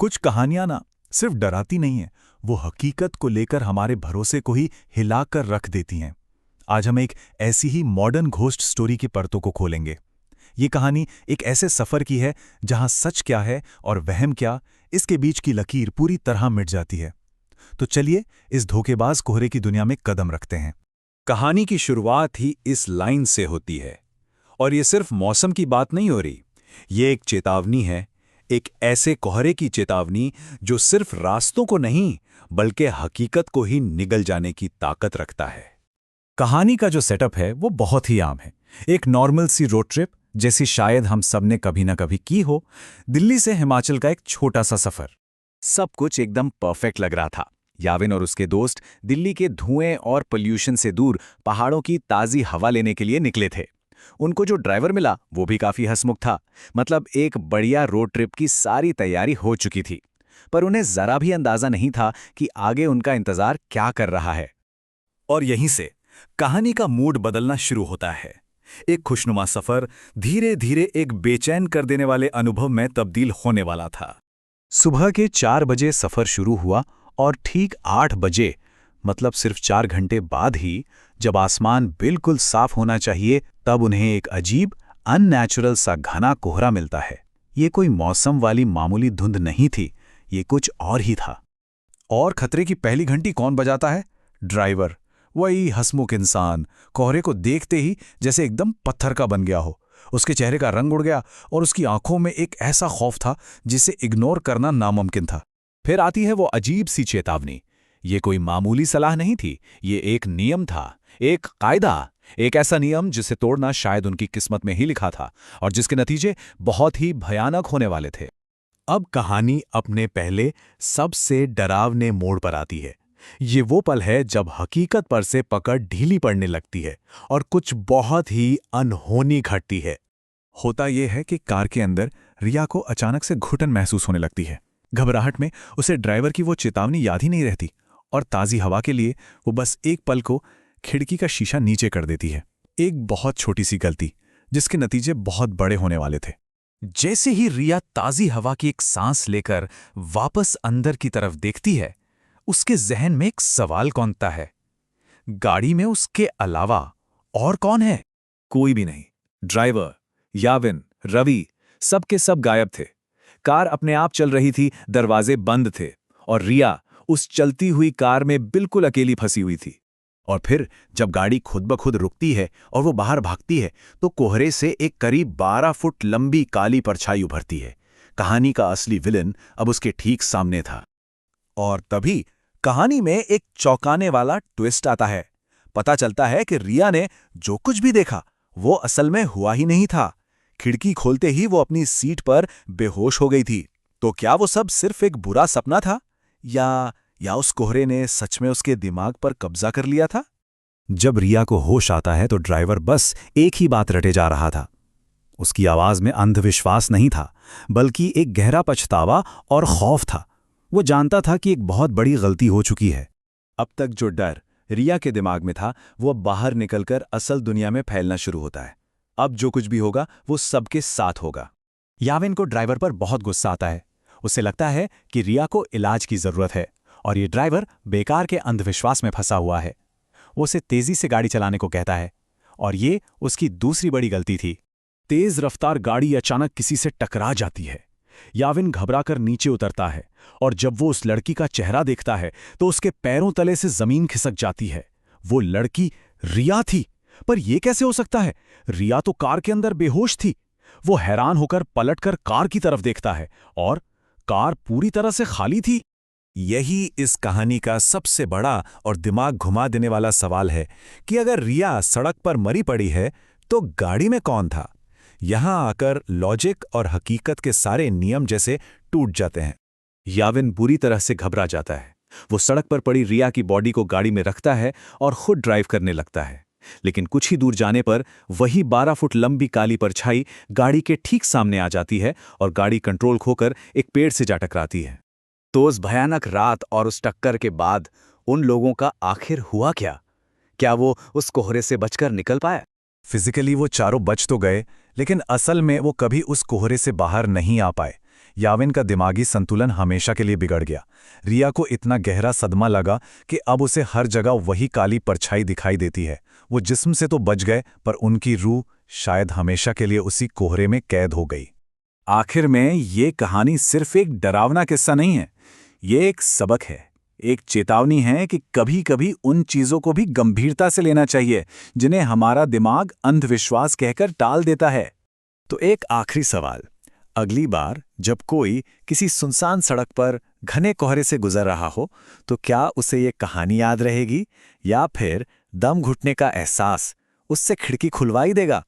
कुछ कहानियां ना सिर्फ डराती नहीं हैं, वो हकीकत को लेकर हमारे भरोसे को ही हिलाकर रख देती हैं। आज हम एक ऐसी ही मॉडर्न घोस्ट स्टोरी की परतों को खोलेंगे। ये कहानी एक ऐसे सफर की है जहां सच क्या है और वहम क्या, इसके बीच की लकीर पूरी तरह मिट जाती है। तो चलिए इस धोखेबाज कोहरे की दुनिया में कदम रखते हैं। कहानी की शुरुआत ही इस लाइन से होती है। और ये सिर्फ मौसम की बात नहीं हो रही, ये एक चेतावनी है, एक ऐसे कोहरे की चेतावनी जो सिर्फ रास्तों को नहीं बल्कि हकीकत को ही निगल जाने की ताकत रखता है। कहानी का जो सेटअप है वो बहुत ही आम है। एक नॉर्मल सी रोड ट्रिप जैसी शायद हम सब ने कभी ना कभी की हो। दिल्ली से हिमाचल का एक छोटा सा सफर। सब कुछ एकदम परफेक्ट लग रहा था। याविन और उसके दोस्त दिल्ली के धुएं और पोल्यूशन से दूर पहाड़ों की ताज़ी हवा लेने के लिए निकले थे। उनको जो ड्राइवर मिला वो भी काफी हंसमुख था। मतलब एक बढ़िया रोड ट्रिप की सारी तैयारी हो चुकी थी, पर उन्हें जरा भी अंदाजा नहीं था कि आगे उनका इंतजार क्या कर रहा है। और यहीं से कहानी का मूड बदलना शुरू होता है। एक खुशनुमा सफर धीरे धीरे एक बेचैन कर देने वाले अनुभव में तब्दील होने वाला था। सुबह के 4 बजे सफर शुरू हुआ और ठीक 8 बजे, मतलब सिर्फ 4 घंटे बाद ही, जब आसमान बिल्कुल साफ होना चाहिए, तब उन्हें एक अजीब अननेचुरल सा घना कोहरा मिलता है। ये कोई मौसम वाली मामूली धुंध नहीं थी, ये कुछ और ही था। और खतरे की पहली घंटी कौन बजाता है? ड्राइवर, वही हंसमुख इंसान, कोहरे को देखते ही जैसे एकदम पत्थर का बन गया हो। उसके चेहरे का रंग उड़ गया और उसकी आंखों में एक ऐसा खौफ था जिसे इग्नोर करना नामुमकिन था। फिर आती है वो अजीब सी चेतावनी। ये कोई मामूली सलाह नहीं थी, ये एक नियम था, एक कायदा, एक ऐसा नियम जिसे तोड़ना शायद उनकी किस्मत में ही लिखा था और जिसके नतीजे बहुत ही भयानक होने वाले थे। अब कहानी अपने पहले सबसे डरावने मोड़ पर आती है। ये वो पल है जब हकीकत पर से पकड़ ढीली पड़ने लगती है और कुछ बहुत ही अनहोनी घटती है। होता यह है कि कार के अंदर रिया को अचानक से घुटन महसूस होने लगती है। घबराहट में उसे ड्राइवर की वो चेतावनी याद ही नहीं रहती और ताज़ी हवा के लिए वो बस एक पल को खिड़की का शीशा नीचे कर देती है। एक बहुत छोटी सी गलती जिसके नतीजे बहुत बड़े होने वाले थे। जैसे ही रिया ताज़ी हवा की एक सांस लेकर वापस अंदर की तरफ देखती है, उसके जहन में एक सवाल कौंधता है। गाड़ी में उसके अलावा और कौन है? कोई भी नहीं। ड्राइवर, याविन, रवि, सबके सब गायब थे। कार अपने आप चल रही थी, दरवाजे बंद थे और रिया उस चलती हुई कार में बिल्कुल अकेली फंसी हुई थी। और फिर जब गाड़ी खुद ब खुद रुकती है और वो बाहर भागती है, तो कोहरे से एक करीब 12 फुट लंबी काली परछाई उभरती है। कहानी का असली विलन अब उसके ठीक सामने था। और तभी कहानी में एक चौंकाने वाला ट्विस्ट आता है। पता चलता है कि रिया ने जो कुछ भी देखा वो असल में हुआ ही नहीं था। खिड़की खोलते ही वो अपनी सीट पर बेहोश हो गई थी। तो क्या वो सब सिर्फ एक बुरा सपना था, या उस कोहरे ने सच में उसके दिमाग पर कब्जा कर लिया था? जब रिया को होश आता है तो ड्राइवर बस एक ही बात रटे जा रहा था। उसकी आवाज में अंधविश्वास नहीं था, बल्कि एक गहरा पछतावा और खौफ था। वो जानता था कि एक बहुत बड़ी गलती हो चुकी है। अब तक जो डर रिया के दिमाग में था, वो अब बाहर निकलकर असल दुनिया में फैलना शुरू होता है। अब जो कुछ भी होगा वो सबके साथ होगा। याविन को ड्राइवर पर बहुत गुस्सा आता है। उसे लगता है कि रिया को इलाज की जरूरत है और ये ड्राइवर बेकार के अंधविश्वास में फंसा हुआ है। वो उसे तेजी से गाड़ी चलाने को कहता है और ये उसकी दूसरी बड़ी गलती थी। तेज रफ्तार गाड़ी अचानक किसी से टकरा जाती है। याविन घबराकर नीचे उतरता है और जब वो उस लड़की का चेहरा देखता है तो उसके पैरों तले से जमीन खिसक जाती है। वो लड़की रिया थी। पर यह कैसे हो सकता है? रिया तो कार के अंदर बेहोश थी। वो हैरान होकर पलटकर कार की तरफ देखता है और कार पूरी तरह से खाली थी। यही इस कहानी का सबसे बड़ा और दिमाग घुमा देने वाला सवाल है कि अगर रिया सड़क पर मरी पड़ी है तो गाड़ी में कौन था? यहां आकर लॉजिक और हकीकत के सारे नियम जैसे टूट जाते हैं। याविन बुरी तरह से घबरा जाता है। वो सड़क पर पड़ी रिया की बॉडी को गाड़ी में रखता है और खुद ड्राइव करने लगता है। लेकिन कुछ ही दूर जाने पर वही 12 फुट लंबी काली परछाई गाड़ी के ठीक सामने आ जाती है और गाड़ी कंट्रोल खोकर एक पेड़ से जा टकराती है। तो उस भयानक रात और उस टक्कर के बाद उन लोगों का आखिर हुआ क्या? क्या वो उस कोहरे से बचकर निकल पाए? फिजिकली वो चारों बच तो गए, लेकिन असल में वो कभी उस कोहरे से बाहर नहीं आ पाए। याविन का दिमागी संतुलन हमेशा के लिए बिगड़ गया। रिया को इतना गहरा सदमा लगा कि अब उसे हर जगह वही काली परछाई दिखाई देती है। वो जिस्म से तो बच गए, पर उनकी रूह शायद हमेशा के लिए उसी कोहरे में कैद हो गई। आखिर में ये कहानी सिर्फ एक डरावना किस्सा नहीं है, ये एक सबक है, एक चेतावनी है कि कभी-कभी उन चीजों को भी गंभीरता से लेना चाहिए जिन्हें हमारा दिमाग अंधविश्वास कहकर टाल देता है। तो एक आखिरी सवाल, अगली बार जब कोई किसी सुनसान सड़क पर घने कोहरे से गुजर रहा हो, तो क्या उसे ये कहानी याद रहेगी, या फिर दम घुटने का एहसास उससे खिड़की खुलवा ही देगा?